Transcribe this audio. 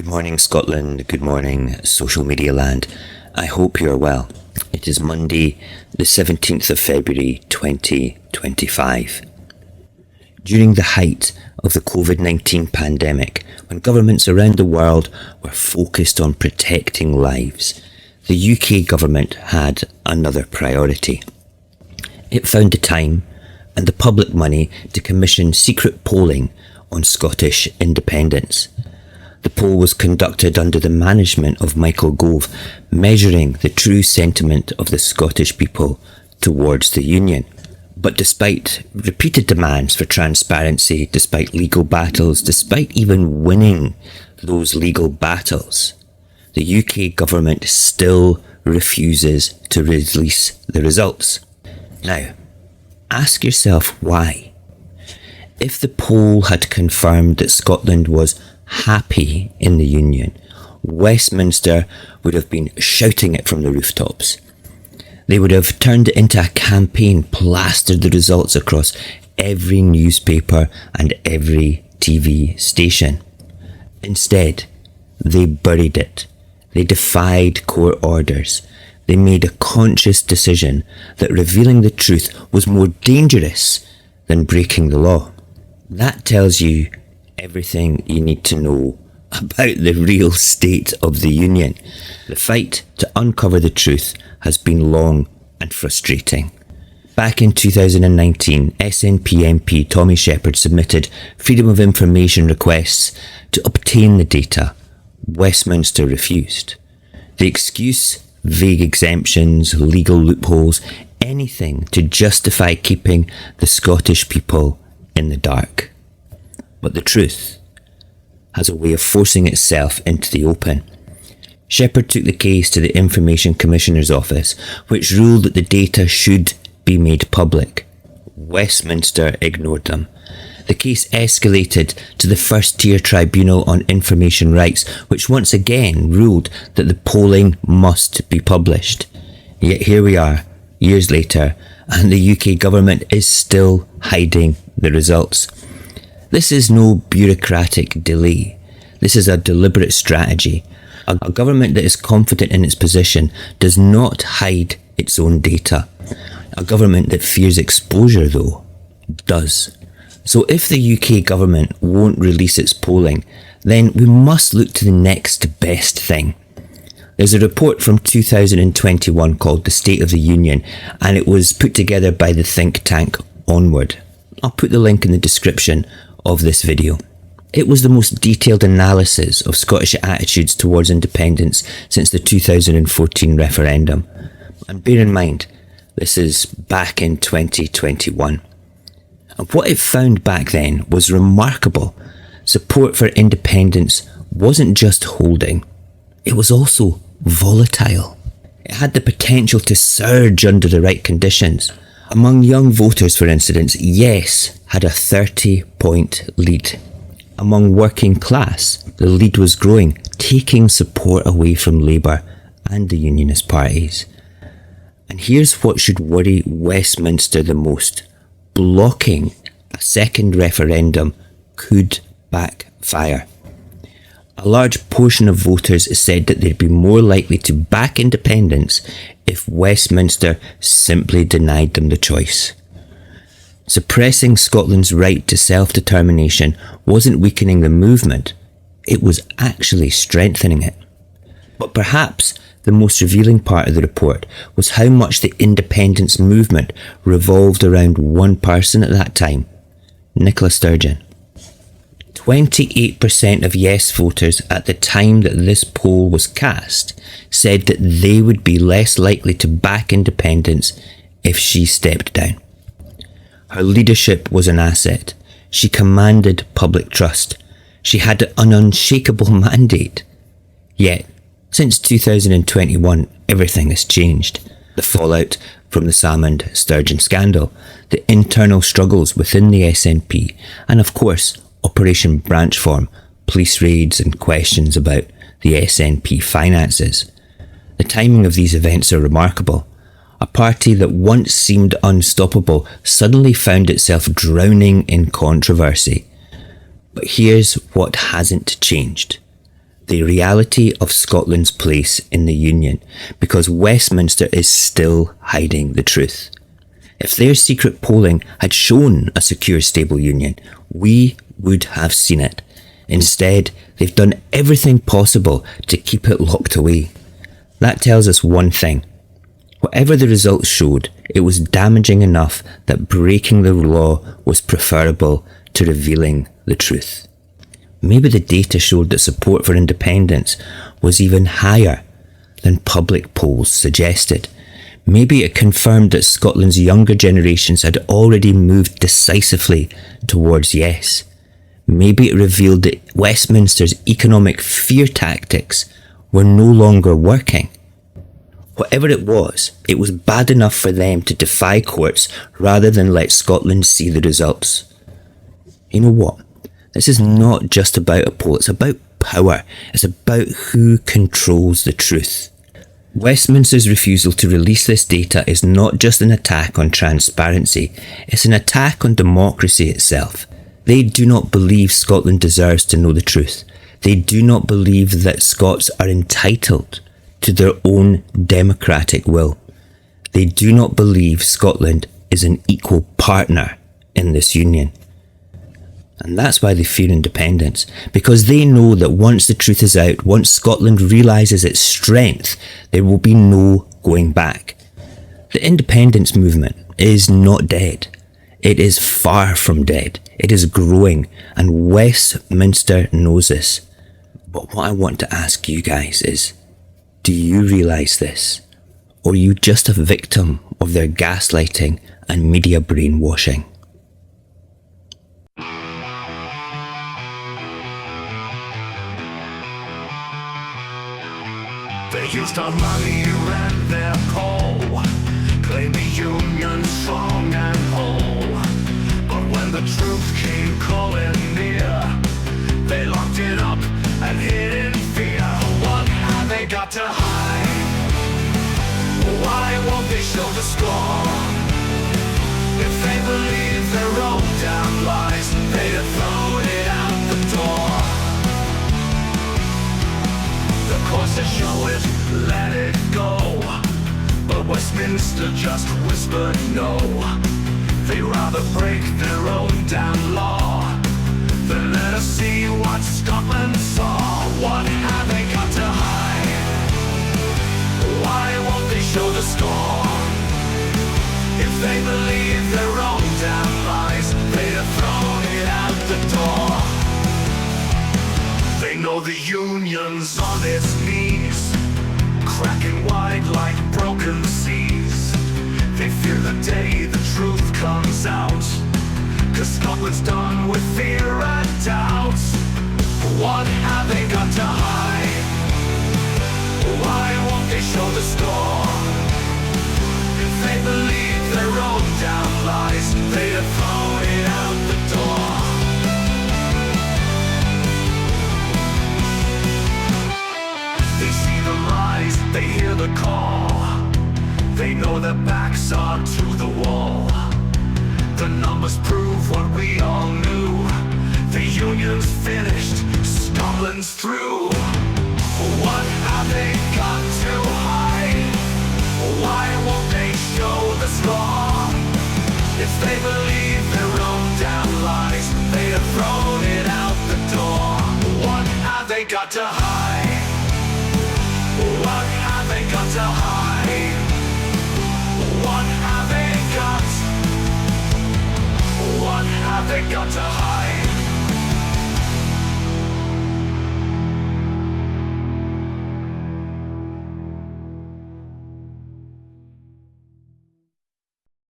Good morning, Scotland. Good morning, social media land. I hope you're well. It is Monday, the 17th of February, 2025. During the height of the COVID-19 pandemic, when governments around the world were focused on protecting lives, the UK government had another priority. It found the time and the public money to commission secret polling on Scottish independence. The poll was conducted under the management of Michael Gove, measuring the true sentiment of the Scottish people towards the Union. But despite repeated demands for transparency, despite legal battles, despite even winning those legal battles, the UK government still refuses to release the results. Now, ask yourself why. If the poll had confirmed that Scotland was happy in the Union, Westminster would have been shouting it from the rooftops. They would have turned it into a campaign, plastered the results across every newspaper and every TV station. Instead, they buried it. They defied court orders. They made a conscious decision that revealing the truth was more dangerous than breaking the law. That tells you everything you need to know about the real state of the Union. The fight to uncover the truth has been long and frustrating. Back in 2019, SNP MP Tommy Shepherd submitted Freedom of Information requests to obtain the data. Westminster refused. The excuse: vague exemptions, legal loopholes, anything to justify keeping the Scottish people in the dark. But the truth has a way of forcing itself into the open. Shepherd took the case to the Information Commissioner's Office, which ruled that the data should be made public. Westminster ignored them. The case escalated to the First Tier Tribunal on Information Rights, which once again ruled that the polling must be published. Yet here we are, years later, and the UK government is still hiding the results. This is no bureaucratic delay. This is a deliberate strategy. A government that is confident in its position does not hide its own data. A government that fears exposure, though, does. So if the UK government won't release its polling, then we must look to the next best thing. There's a report from 2021 called The State of the Union, and it was put together by the think tank Onward. I'll put the link in the description of this video. It was the most detailed analysis of Scottish attitudes towards independence since the 2014 referendum. And bear in mind, this is back in 2021. And what it found back then was remarkable. Support for independence wasn't just holding, it was also volatile. It had the potential to surge under the right conditions. Among young voters, for instance, Yes had a 30-point lead. Among working class, the lead was growing, taking support away from Labour and the Unionist parties. And here's what should worry Westminster the most. Blocking a second referendum could backfire. A large portion of voters said that they'd be more likely to back independence if Westminster simply denied them the choice. Suppressing Scotland's right to self-determination wasn't weakening the movement, it was actually strengthening it. But perhaps the most revealing part of the report was how much the independence movement revolved around one person at that time, Nicola Sturgeon. 28% of Yes voters at the time that this poll was cast said that they would be less likely to back independence if she stepped down. Her leadership was an asset. She commanded public trust. She had an unshakable mandate. Yet, since 2021, everything has changed. The fallout from the Salmond-Sturgeon scandal, the internal struggles within the SNP, and of course, Operation Branchform, police raids and questions about the SNP finances. The timing of these events are remarkable. A party that once seemed unstoppable suddenly found itself drowning in controversy. But here's what hasn't changed. the reality of Scotland's place in the Union, because Westminster is still hiding the truth. If their secret polling had shown a secure, stable union, we would have seen it. Instead, they've done everything possible to keep it locked away. That tells us one thing. Whatever the results showed, it was damaging enough that breaking the law was preferable to revealing the truth. Maybe the data showed that support for independence was even higher than public polls suggested. Maybe it confirmed that Scotland's younger generations had already moved decisively towards yes. Maybe it revealed that Westminster's economic fear tactics were no longer working. Whatever it was bad enough for them to defy courts rather than let Scotland see the results. You know what? This is not just about a poll, it's about power. It's about who controls the truth. Westminster's refusal to release this data is not just an attack on transparency, it's an attack on democracy itself. They do not believe Scotland deserves to know the truth. They do not believe that Scots are entitled to their own democratic will. They do not believe Scotland is an equal partner in this union. And that's why they fear independence, because they know that once the truth is out, once Scotland realises its strength, there will be no going back. The independence movement is not dead. It is far from dead. It is growing, and Westminster knows this. But what I want to ask you guys is, do you realise this? Or are you just a victim of their gaslighting and media brainwashing? They used our money and their coal, claim the union strong and whole. But when the truth came calling near, they locked it up and hid in fear. What have they got to hide? Why won't they show the score? If they believe their own damn lies, they'd have thrown it out the door. The courts that show it, let it go. But Westminster just whispered no. They rather break their own damn law than let us see what Scotland saw. What have they got to hide? Why won't they show the score? If they believe their own damn lies, they'd have thrown it out the door. They know the union's on its knees, cracking wide like broken seas. They fear the day the truth comes out, 'cause Scotland's done with fear and doubt. What have they got to hide? Why won't they show the score? If they believe their own damn lies, they'd have thrown it out the door. They see the lies, they hear the call. They know their backs are to the wall. The numbers prove what we all knew. The union's finished, Scotland's through. What have they got to hide? Why won't they show the score? If they believe their own damn lies, they'd have thrown it out the door. What have they got to hide? What have they got to hide? What have they got? What have they got to hide?